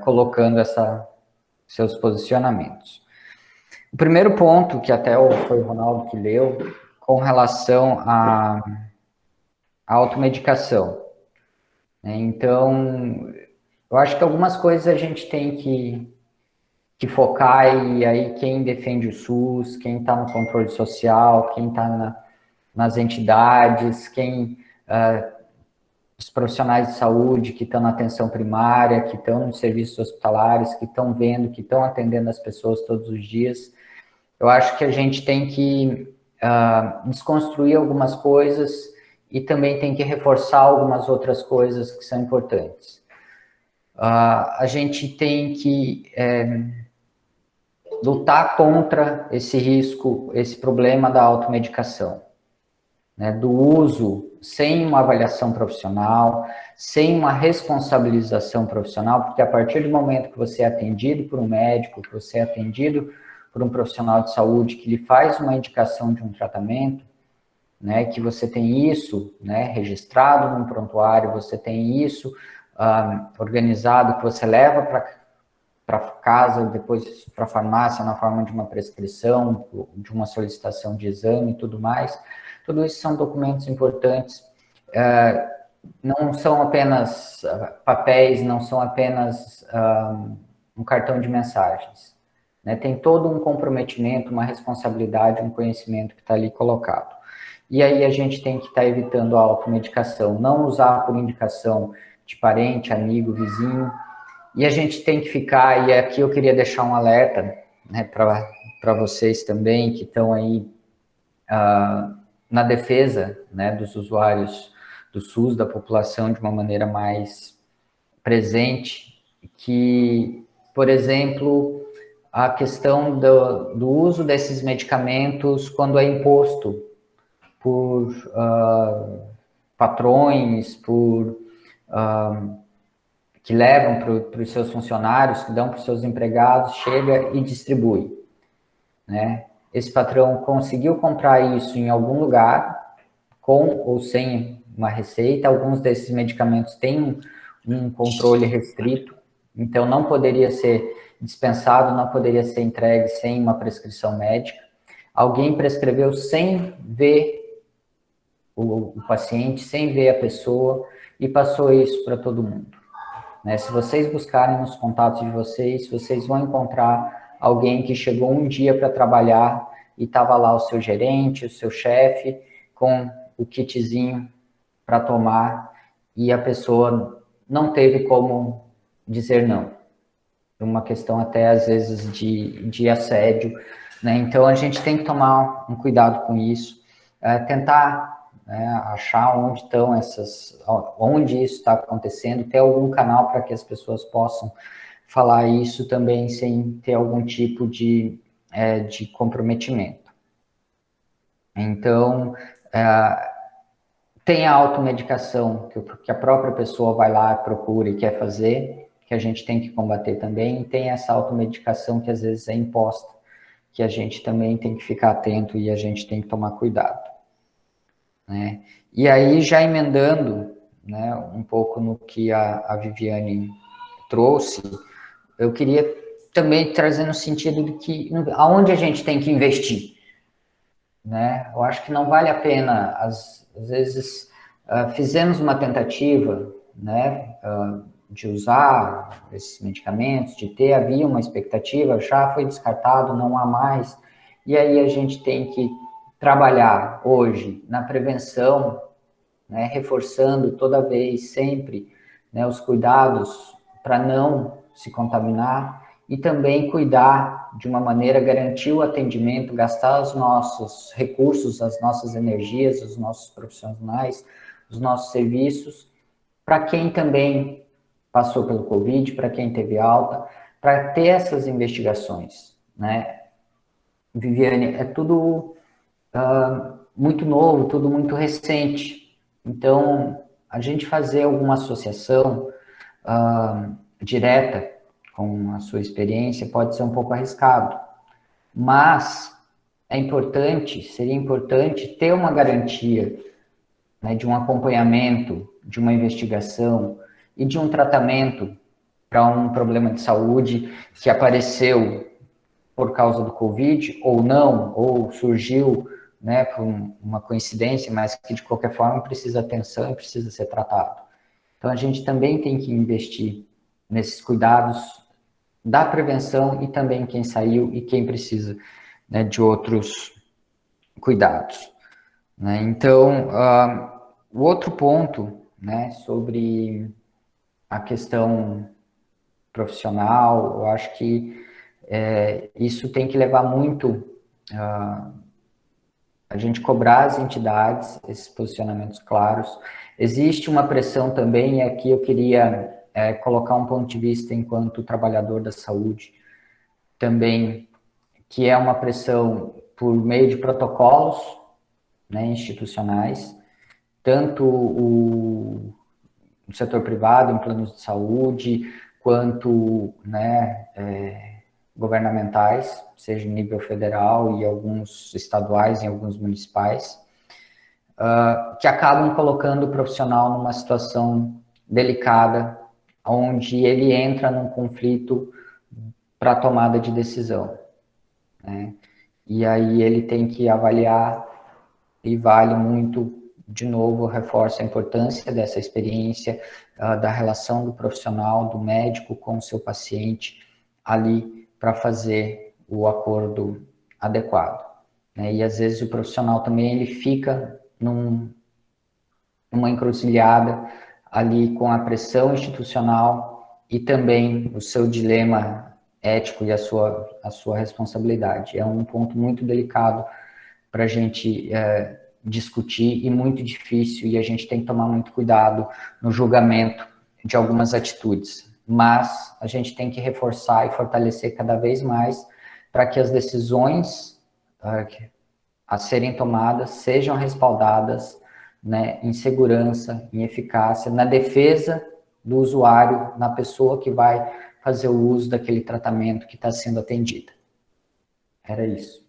colocando seus posicionamentos. O primeiro ponto, que até foi o Ronaldo que leu, com relação à automedicação. Então, eu acho que algumas coisas a gente tem que focar, e aí quem defende o SUS, quem está no controle social, quem está nas entidades, os profissionais de saúde que estão na atenção primária, que estão nos serviços hospitalares, que estão vendo, que estão atendendo as pessoas todos os dias. Eu acho que a gente tem que desconstruir algumas coisas e também tem que reforçar algumas outras coisas que são importantes. A gente tem que lutar contra esse risco, esse problema da automedicação, né, do uso sem uma avaliação profissional, sem uma responsabilização profissional, porque a partir do momento que você é atendido por um médico, que você é atendido por um profissional de saúde que lhe faz uma indicação de um tratamento, né, que você tem isso, né, registrado num prontuário, você tem isso organizado, que você leva para casa, depois para a farmácia, na forma de uma prescrição, de uma solicitação de exame e tudo mais. Tudo isso são documentos importantes, não são apenas papéis, não são apenas um cartão de mensagens, né? Tem todo um comprometimento, uma responsabilidade, um conhecimento que está ali colocado. E aí a gente tem que estar evitando a automedicação, não usar por indicação de parente, amigo, vizinho, e a gente tem que ficar, e aqui eu queria deixar um alerta, né, para vocês também que estão aí na defesa, né, dos usuários do SUS, da população de uma maneira mais presente, que, por exemplo, a questão do uso desses medicamentos quando é imposto por patrões, que levam para os seus funcionários, que dão para os seus empregados, chega e distribui, né? Esse patrão conseguiu comprar isso em algum lugar, com ou sem uma receita. Alguns desses medicamentos têm um controle restrito, então não poderia ser dispensado, não poderia ser entregue sem uma prescrição médica. Alguém prescreveu sem ver o paciente, sem ver a pessoa, e passou isso para todo mundo, né? Se vocês buscarem nos contatos de vocês vão encontrar alguém que chegou um dia para trabalhar e estava lá o seu gerente, o seu chefe, com o kitzinho para tomar, e a pessoa não teve como dizer não. Uma questão até, às vezes, de assédio, né? Então, a gente tem que tomar um cuidado com isso, tentar, né, achar onde isso está acontecendo, ter algum canal para que as pessoas possam falar isso também sem ter algum tipo de comprometimento. Então, tem a automedicação, que a própria pessoa vai lá, procura e quer fazer, que a gente tem que combater também, e tem essa automedicação que às vezes é imposta, que a gente também tem que ficar atento e a gente tem que tomar cuidado, né? E aí, já emendando, né, um pouco no que a Viviane trouxe, eu queria também trazer no sentido de que aonde a gente tem que investir, né? Eu acho que não vale a pena, às vezes, fizemos uma tentativa, né, de usar esses medicamentos, havia uma expectativa, já foi descartado, não há mais, e aí a gente tem que trabalhar hoje na prevenção, né, reforçando toda vez, sempre, né, os cuidados para não se contaminar, e também cuidar de uma maneira, garantir o atendimento, gastar os nossos recursos, as nossas energias, os nossos profissionais, os nossos serviços, para quem também passou pelo Covid, para quem teve alta, para ter essas investigações, né? Viviane, é tudo muito novo, tudo muito recente. Então, a gente fazer alguma associação direta com a sua experiência pode ser um pouco arriscado, mas seria importante ter uma garantia, né, de um acompanhamento, de uma investigação e de um tratamento para um problema de saúde que apareceu por causa do Covid, ou não, ou surgiu, né, por uma coincidência, mas que de qualquer forma precisa atenção e precisa ser tratado. Então a gente também tem que investir nesses cuidados da prevenção e também quem saiu e quem precisa, né, de outros cuidados. Né? Então, o outro ponto, né, sobre a questão profissional, eu acho que isso tem que levar muito a gente cobrar as entidades, esses posicionamentos claros. Existe uma pressão também, e aqui eu queria colocar um ponto de vista enquanto trabalhador da saúde, também, que é uma pressão por meio de protocolos, né, institucionais, tanto o setor privado, em planos de saúde, quanto, né, governamentais, seja em nível federal e alguns estaduais e alguns municipais, que acabam colocando o profissional numa situação delicada, onde ele entra num conflito para a tomada de decisão, né? E aí ele tem que avaliar, e vale muito, de novo, reforça a importância dessa experiência, da relação do profissional, do médico com o seu paciente, ali para fazer o acordo adequado. Né? E às vezes o profissional também ele fica numa encruzilhada ali com a pressão institucional e também o seu dilema ético e a sua responsabilidade. É um ponto muito delicado para a gente discutir e muito difícil, e a gente tem que tomar muito cuidado no julgamento de algumas atitudes. Mas a gente tem que reforçar e fortalecer cada vez mais para que as decisões a serem tomadas sejam respaldadas, né, em segurança, em eficácia, na defesa do usuário, na pessoa que vai fazer o uso daquele tratamento que está sendo atendida. Era isso.